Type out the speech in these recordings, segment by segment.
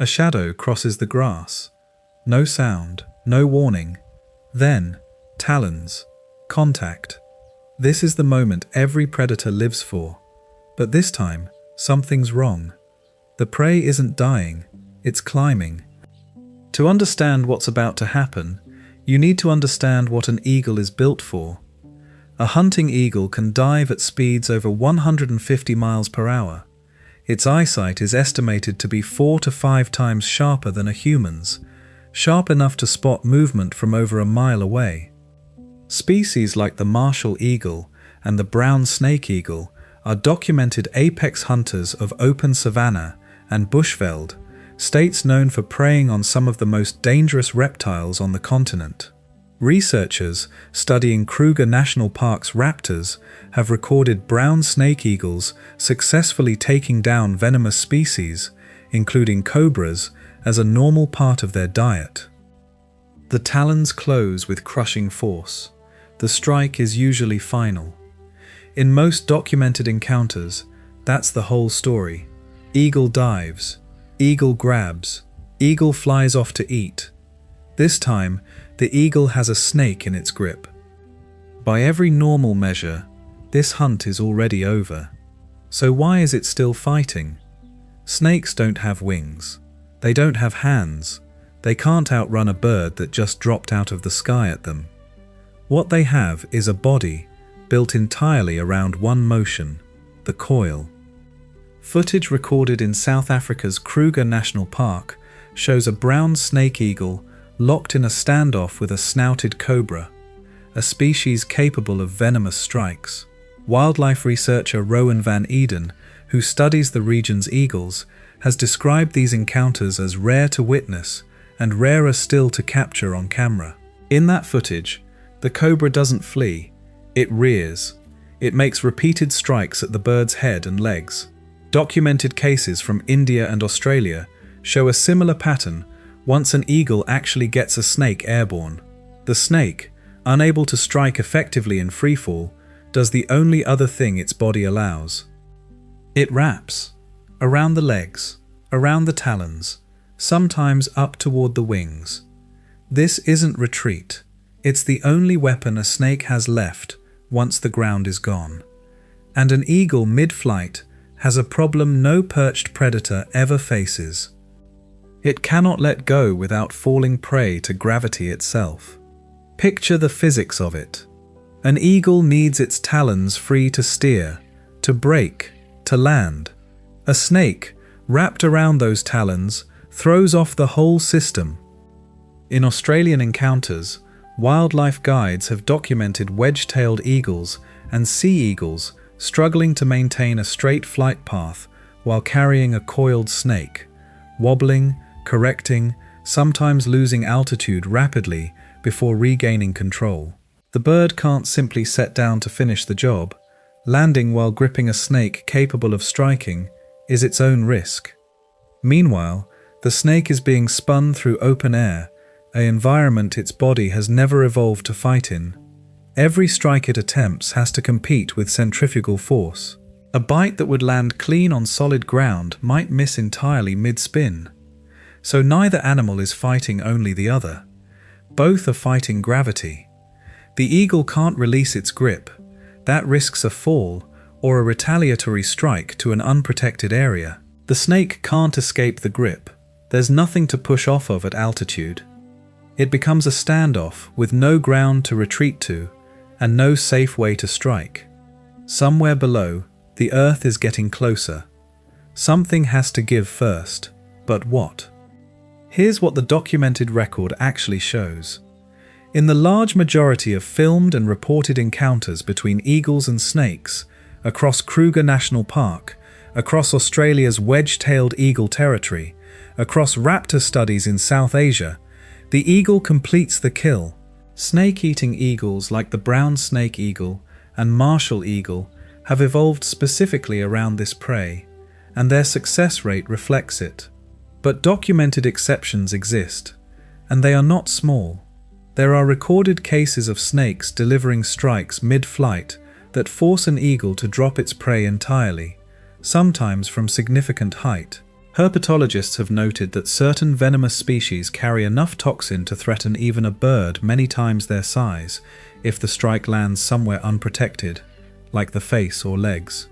A shadow crosses the grass. No sound, no warning. Then, talons. Contact. This is the moment every predator lives for. But this time, something's wrong. The prey isn't dying, it's climbing. To understand what's about to happen, you need to understand what an eagle is built for. A hunting eagle can dive at speeds over 150 miles per hour. Its eyesight is estimated to be 4 to 5 times sharper than a human's, sharp enough to spot movement from over a mile away. Species like the martial eagle and the brown snake eagle are documented apex hunters of open savanna and bushveld, states known for preying on some of the most dangerous reptiles on the continent. Researchers studying Kruger National Park's raptors have recorded brown snake eagles successfully taking down venomous species, including cobras, as a normal part of their diet. The talons close with crushing force. The strike is usually final. In most documented encounters, that's the whole story. Eagle dives, eagle grabs, eagle flies off to eat. This time, the eagle has a snake in its grip. By every normal measure, this hunt is already over. So why is it still fighting? Snakes don't have wings. They don't have hands. They can't outrun a bird that just dropped out of the sky at them. What they have is a body built entirely around one motion, the coil. Footage recorded in South Africa's Kruger National Park shows a brown snake eagle locked in a standoff with a snouted cobra, a species capable of venomous strikes. Wildlife researcher Rowan van Eden, who studies the region's eagles, has described these encounters as rare to witness and rarer still to capture on camera. In that footage, the cobra doesn't flee, it rears. It makes repeated strikes at the bird's head and legs. Documented cases from India and Australia show a similar pattern once an eagle actually gets a snake airborne. The snake, unable to strike effectively in freefall, does the only other thing its body allows. It wraps around the legs, around the talons, sometimes up toward the wings. This isn't retreat. It's the only weapon a snake has left once the ground is gone. And an eagle mid-flight has a problem no perched predator ever faces. It cannot let go without falling prey to gravity itself. Picture the physics of it. An eagle needs its talons free to steer, to brake, to land. A snake, wrapped around those talons, throws off the whole system. In Australian encounters, wildlife guides have documented wedge-tailed eagles and sea eagles struggling to maintain a straight flight path while carrying a coiled snake, wobbling, correcting, sometimes losing altitude rapidly before regaining control. The bird can't simply set down to finish the job. Landing while gripping a snake capable of striking is its own risk. Meanwhile, the snake is being spun through open air, an environment its body has never evolved to fight in. Every strike it attempts has to compete with centrifugal force. A bite that would land clean on solid ground might miss entirely mid-spin. So neither animal is fighting only the other. Both are fighting gravity. The eagle can't release its grip. That risks a fall or a retaliatory strike to an unprotected area. The snake can't escape the grip. There's nothing to push off of at altitude. It becomes a standoff with no ground to retreat to and no safe way to strike. Somewhere below, the earth is getting closer. Something has to give first, but what? Here's what the documented record actually shows. In the large majority of filmed and reported encounters between eagles and snakes, across Kruger National Park, across Australia's wedge-tailed eagle territory, across raptor studies in South Asia, the eagle completes the kill. Snake-eating eagles like the brown snake eagle and martial eagle have evolved specifically around this prey, and their success rate reflects it. But documented exceptions exist, and they are not small. There are recorded cases of snakes delivering strikes mid-flight that force an eagle to drop its prey entirely, sometimes from significant height. Herpetologists have noted that certain venomous species carry enough toxin to threaten even a bird many times their size if the strike lands somewhere unprotected, like the face or legs.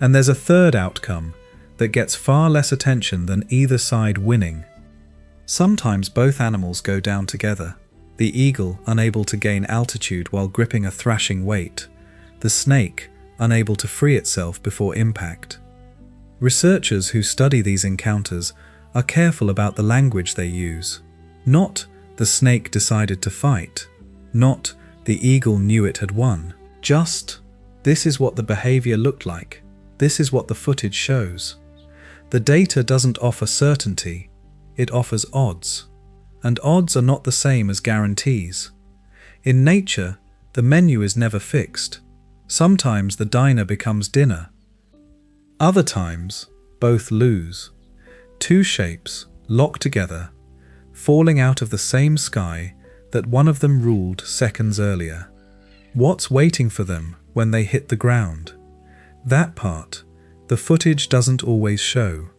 And there's a third outcome that gets far less attention than either side winning. Sometimes both animals go down together. The eagle unable to gain altitude while gripping a thrashing weight, the snake unable to free itself before impact. Researchers who study these encounters are careful about the language they use. Not the snake decided to fight, not the eagle knew it had won. Just, this is what the behavior looked like. This is what the footage shows. The data doesn't offer certainty, it offers odds. And odds are not the same as guarantees. In nature, the menu is never fixed. Sometimes the diner becomes dinner. Other times, both lose. Two shapes, locked together, falling out of the same sky that one of them ruled seconds earlier. What's waiting for them when they hit the ground? That part, the footage doesn't always show.